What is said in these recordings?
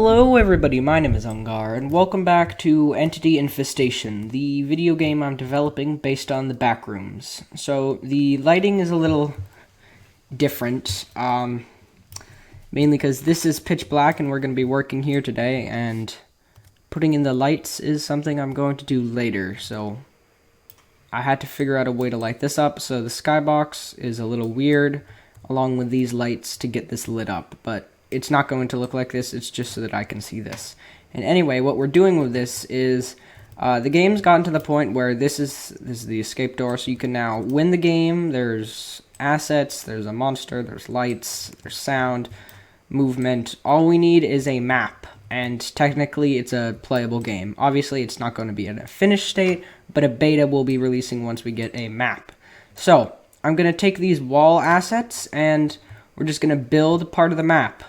Hello everybody, my name is Ungar, and welcome back to Entity Infestation, the video game I'm developing based on the Backrooms. So, the lighting is a little different, mainly because this is pitch black and we're going to be working here today, and putting in the lights is something I'm going to do later, so I had to figure out a way to light this up, so the skybox is a little weird, along with these lights to get this lit up, but it's not going to look like this, it's just so that I can see this. And anyway, what we're doing with this is, the game's gotten to the point where this is the escape door, so you can now win the game. There's assets, there's a monster, there's lights, there's sound, movement. All we need is a map, and technically it's a playable game. Obviously it's not going to be in a finished state, but a beta will be releasing once we get a map. So, I'm going to take these wall assets, and we're just going to build part of the map.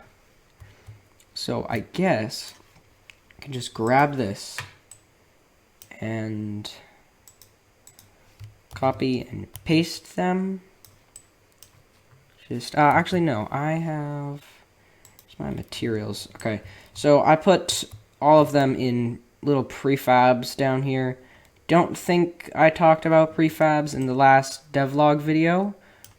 So I guess I can just grab this and copy and paste them. Just, actually no, I have my materials. Okay, so I put all of them in little prefabs down here. Don't think I talked about prefabs in the last devlog video,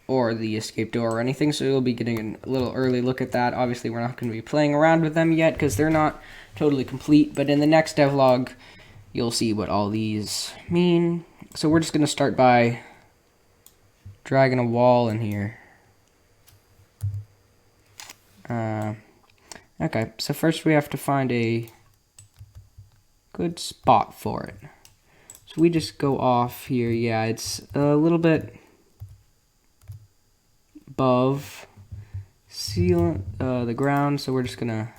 or the escape door or anything, so you'll be getting a little early look at that. Obviously, we're not going to be playing around with them yet, because they're not totally complete, but in the next devlog, you'll see what all these mean. So we're just going to start by dragging a wall in here. Okay, so first we have to find a good spot for it. So we just go off here. Yeah, it's a little bit above the ground, so we're just gonna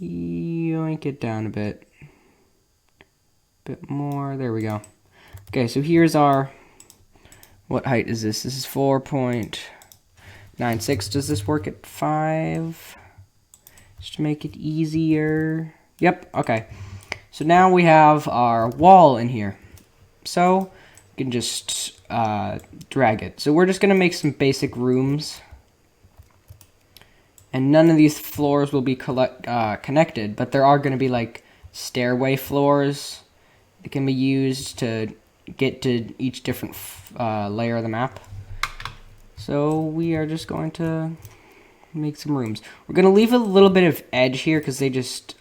yoink it down a bit more. There we go. Okay, so here's our, what height is this? This is 4.96. Does this work at 5? Just to make it easier. Yep, okay. So now we have our wall in here. So we can just drag it. So we're just going to make some basic rooms. And none of these floors will be connected, but there are going to be like stairway floors that can be used to get to each different layer of the map. So we are just going to make some rooms. We're going to leave a little bit of edge here because they just,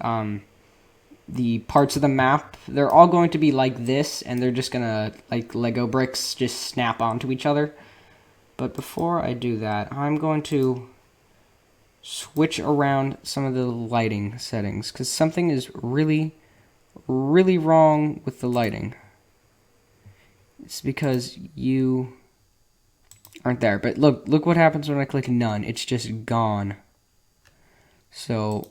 the parts of the map, they're all going to be like this, and they're just gonna, like Lego bricks, just snap onto each other. But before I do that, I'm going to switch around some of the lighting settings, because something is really, really wrong with the lighting. It's because you aren't there. But look what happens when I click none. It's just gone. So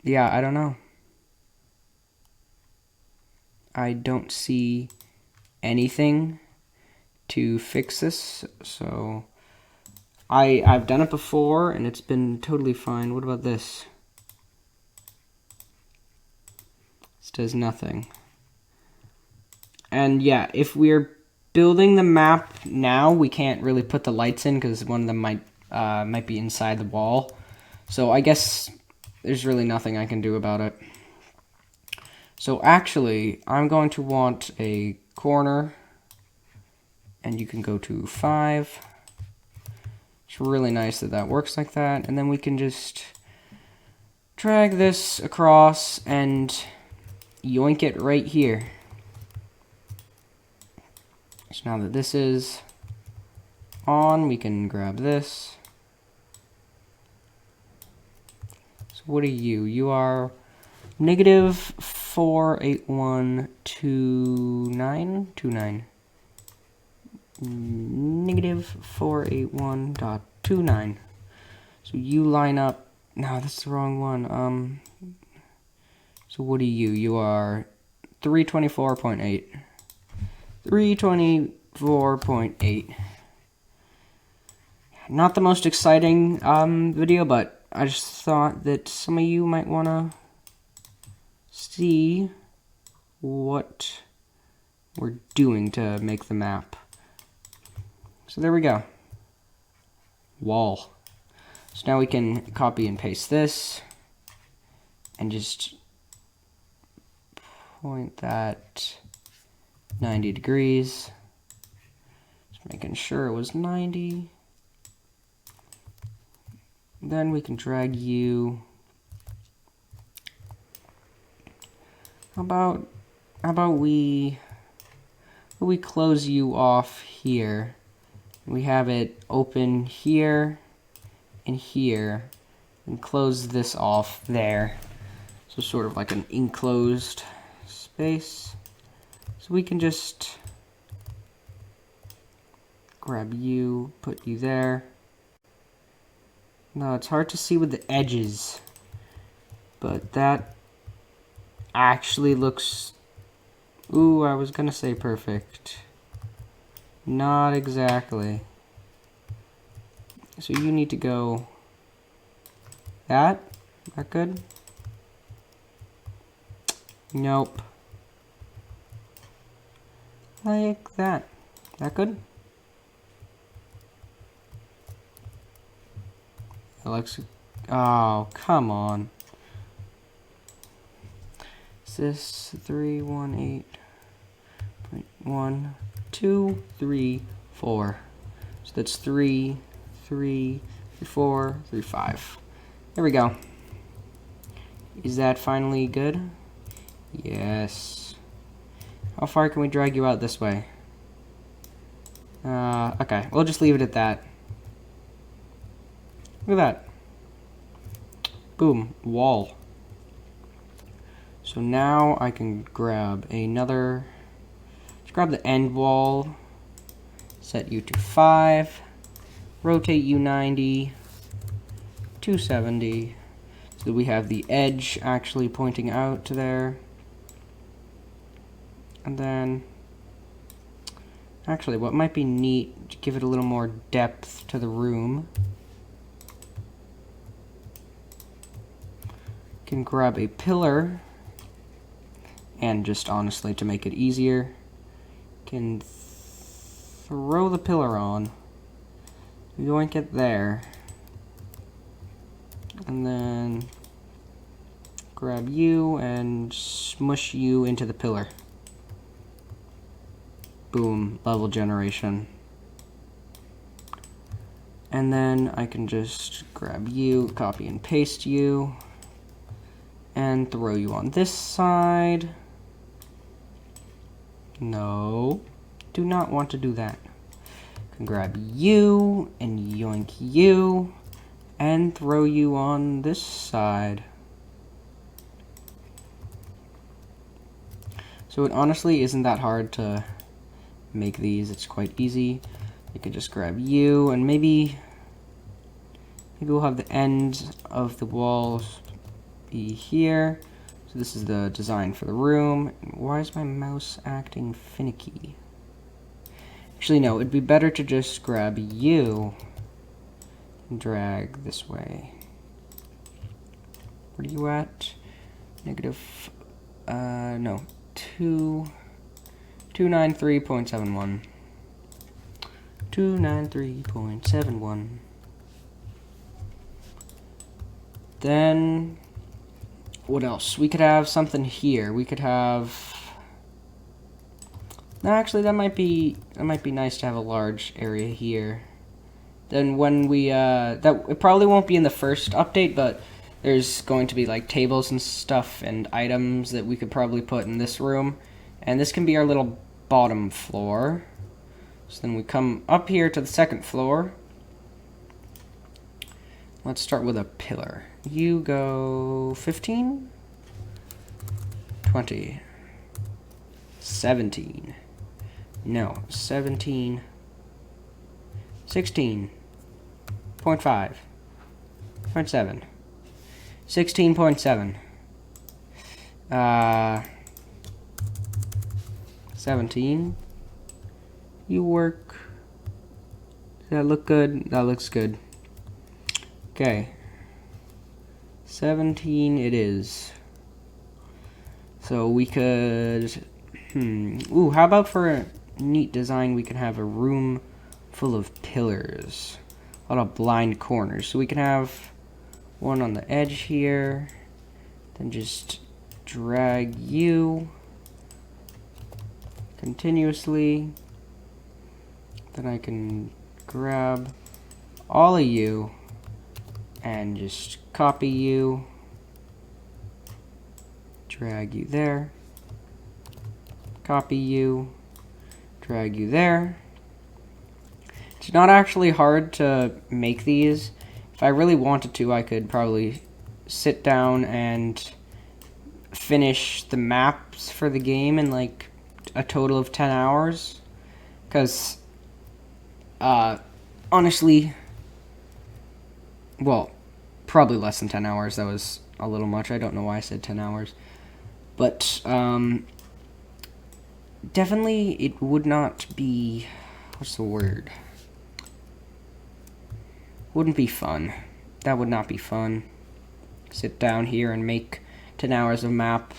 yeah, I don't know. I don't see anything to fix this, so I've done it before and it's been totally fine. What about this? This does nothing. And yeah, if we're building the map now, we can't really put the lights in because one of them might be inside the wall. So I guess there's really nothing I can do about it. So actually, I'm going to want a corner, and you can go to 5. It's really nice that that works like that, and then we can just drag this across and yoink it right here. So now that this is on, we can grab this. What are you? You are negative 48129. Negative 481.29. So you line up. No, that's the wrong one. So what are you? You are 324.8. 324.8. Not the most exciting video, but I just thought that some of you might want to see what we're doing to make the map. So there we go. Wall. So now we can copy and paste this and just point that 90 degrees. Just making sure it was 90. Then we can drag you. How about we close you off here? We have it open here and here, and close this off there. So sort of like an enclosed space. So we can just grab you, put you there. No, it's hard to see with the edges, but that actually looks, ooh, I was gonna say perfect. Not exactly. So you need to go that good? Nope. Like that. That good? It looks, oh, come on. Is this 318.123.4? So that's 3, 3, 4, 3, 5. There we go. Is that finally good? Yes. How far can we drag you out this way? Okay, we'll just leave it at that. Look at that. Boom, wall. So now I can grab another, let's grab the end wall, set you to 5, rotate you 90, 270, so that we have the edge actually pointing out to there. And then, actually what might be neat, to give it a little more depth to the room, can grab a pillar, and just honestly to make it easier, can throw the pillar on, yoink it there, and then grab you and smush you into the pillar. Boom, level generation. And then I can just grab you, copy and paste you, and throw you on this side. No, do not want to do that. Can grab you and yoink you and throw you on this side. So it honestly isn't that hard to make these. It's quite easy. You can just grab you and maybe we'll have the end of the walls be here. So this is the design for the room. Why is my mouse acting finicky? Actually, no, it'd be better to just grab you and drag this way. Where are you at? Negative, no, 293.71. 293.71. Then what else? We could have something here. We could have. No, actually, that might be nice to have a large area here. Then when we it probably won't be in the first update, but there's going to be like tables and stuff and items that we could probably put in this room, and this can be our little bottom floor. So then we come up here to the second floor. Let's start with a pillar. You go 15, 20, 17, no, 17, 16.5, 0.7, 16.7, 17, you work, does that look good? That looks good. Okay, 17 it is. So we could, ooh, how about for a neat design we can have a room full of pillars. a lot of blind corners. So we can have one on the edge here, then just drag you continuously. Then I can grab all of you and just copy you, drag you there, copy you, drag you there. It's not actually hard to make these. If I really wanted to, I could probably sit down and finish the maps for the game in like a total of 10 hours. Because, honestly, well, probably less than 10 hours. That was a little much. I don't know why I said 10 hours. But, definitely it would not be, what's the word? Wouldn't be fun. That would not be fun. Sit down here and make 10 hours of map.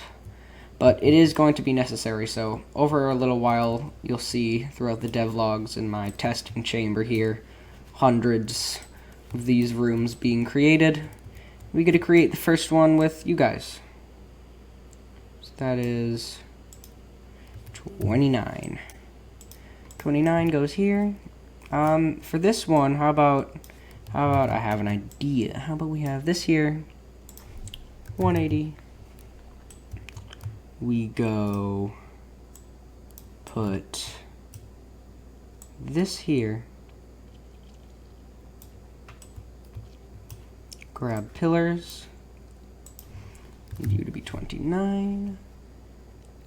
But it is going to be necessary, so over a little while you'll see throughout the devlogs in my testing chamber here hundreds of these rooms being created. We get to create the first one with you guys. So that is 29. 29 goes here. For this one, how about I have an idea. How about we have this here, 180. We go put this here, grab pillars, need you to be 29,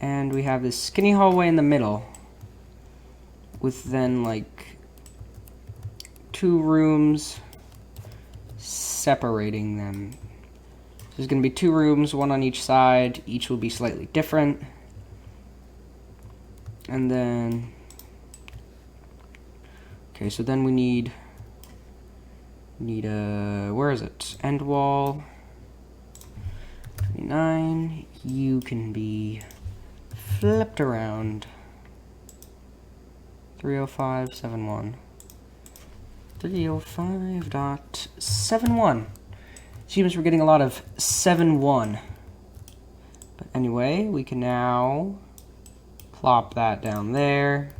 and we have this skinny hallway in the middle with then like 2 rooms separating them. There's going to be 2 rooms, one on each side. Each will be slightly different. And then, okay, so then we need a, where is it? End wall. 29. You can be flipped around. 305.71. 305.71. Seems we're getting a lot of 7-1. But anyway, we can now plop that down there.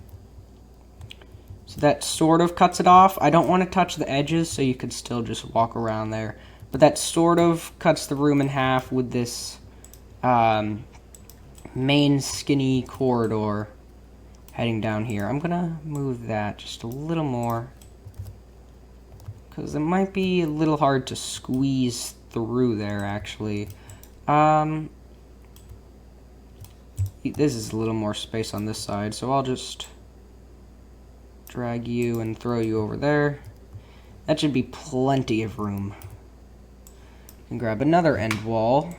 So that sort of cuts it off. I don't want to touch the edges, so you could still just walk around there. But that sort of cuts the room in half with this main skinny corridor heading down here. I'm gonna move that just a little more, because it might be a little hard to squeeze through there, actually. This is a little more space on this side, so I'll just drag you and throw you over there. That should be plenty of room. And grab another end wall.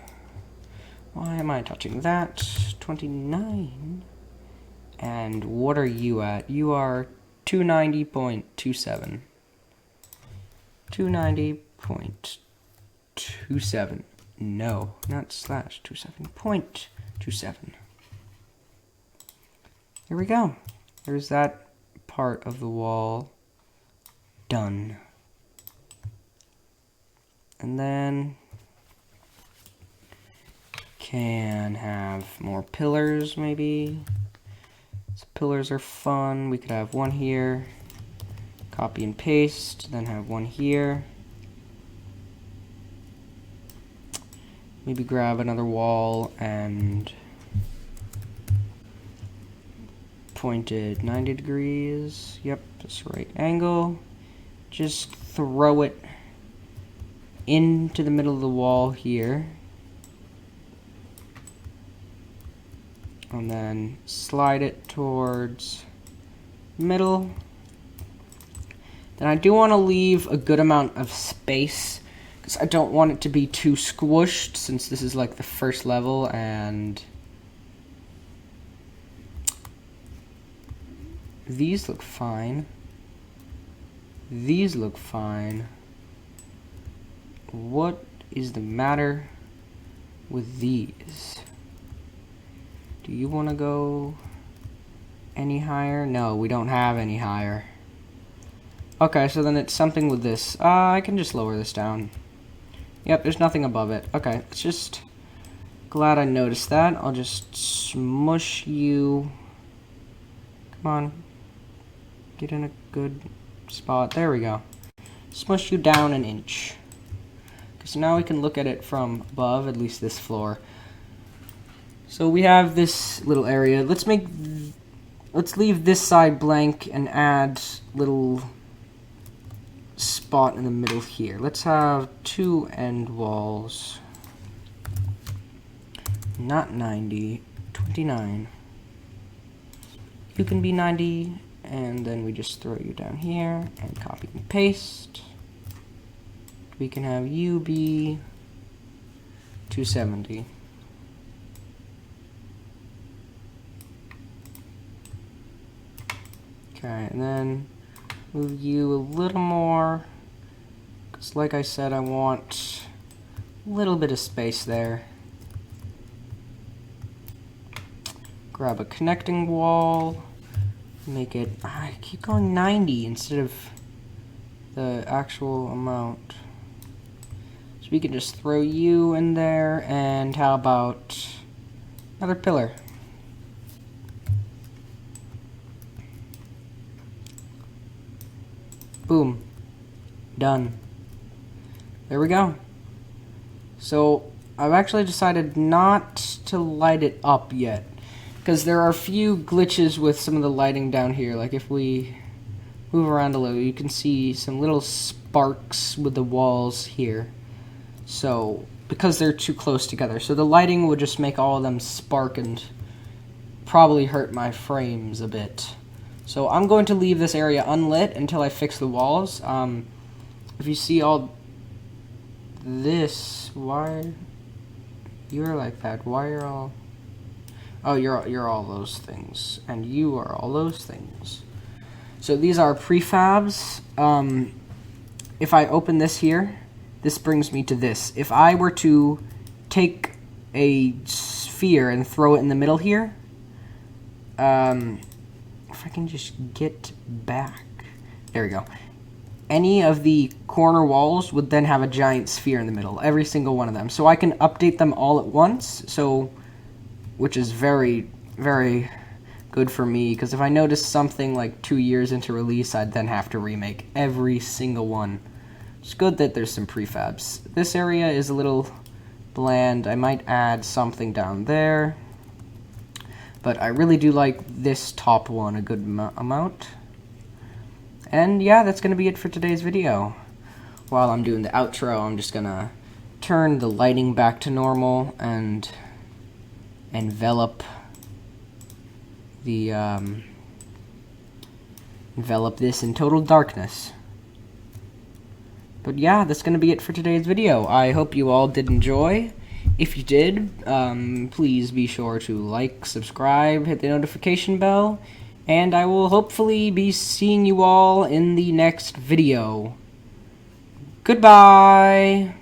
Why am I touching that? 29. And what are you at? You are 290.27. 290.27. No, not slash 27.27. Here we go. There's that part of the wall done. And then can have more pillars, maybe. So pillars are fun. We could have one here. Copy and paste, then have one here. Maybe grab another wall and point it 90 degrees. Yep, that's right angle. Just throw it into the middle of the wall here. And then slide it towards middle. Then I do want to leave a good amount of space, because I don't want it to be too squished, since this is like the first level, and these look fine. These look fine. What is the matter with these? Do you want to go any higher? No, we don't have any higher. Okay, so then it's something with this. I can just lower this down. Yep, there's nothing above it. Okay, it's just... Glad I noticed that. I'll just smush you. Come on. Get in a good spot. There we go. Smush you down an inch. So now we can look at it from above, at least this floor. So we have this little area. Let's leave this side blank and add little spot in the middle here. Let's have 2 end walls. Not 90, 29. You can be 90, and then we just throw you down here and copy and paste. We can have you be 270. Okay, and then move you a little more, because like I said, I want a little bit of space there. Grab a connecting wall, make it, I keep going 90 instead of the actual amount. So we can just throw you in there, and how about another pillar? Boom. Done. There we go. So I've actually decided not to light it up yet, because there are a few glitches with some of the lighting down here. Like if we move around a little, you can see some little sparks with the walls here. So, because they're too close together. So the lighting would just make all of them spark and probably hurt my frames a bit. So I'm going to leave this area unlit until I fix the walls. If you see all this, why you're like that? Why are all... Oh, you're all those things, and you are all those things. So these are prefabs. If I open this here, this brings me to this. If I were to take a sphere and throw it in the middle here, if I can just get back, there we go. Any of the corner walls would then have a giant sphere in the middle, every single one of them. So I can update them all at once. So. Which is very, very good for me, because if I notice something like 2 years into release, I'd then have to remake every single one. It's good that there's some prefabs. This area is a little bland. I might add something down there. But I really do like this top one a good amount. And yeah, that's going to be it for today's video. While I'm doing the outro, I'm just going to turn the lighting back to normal and envelop the envelop this in total darkness. But yeah, that's gonna be it for today's video. I hope you all did enjoy. If you did, please be sure to like, subscribe, hit the notification bell, and I will hopefully be seeing you all in the next video. Goodbye!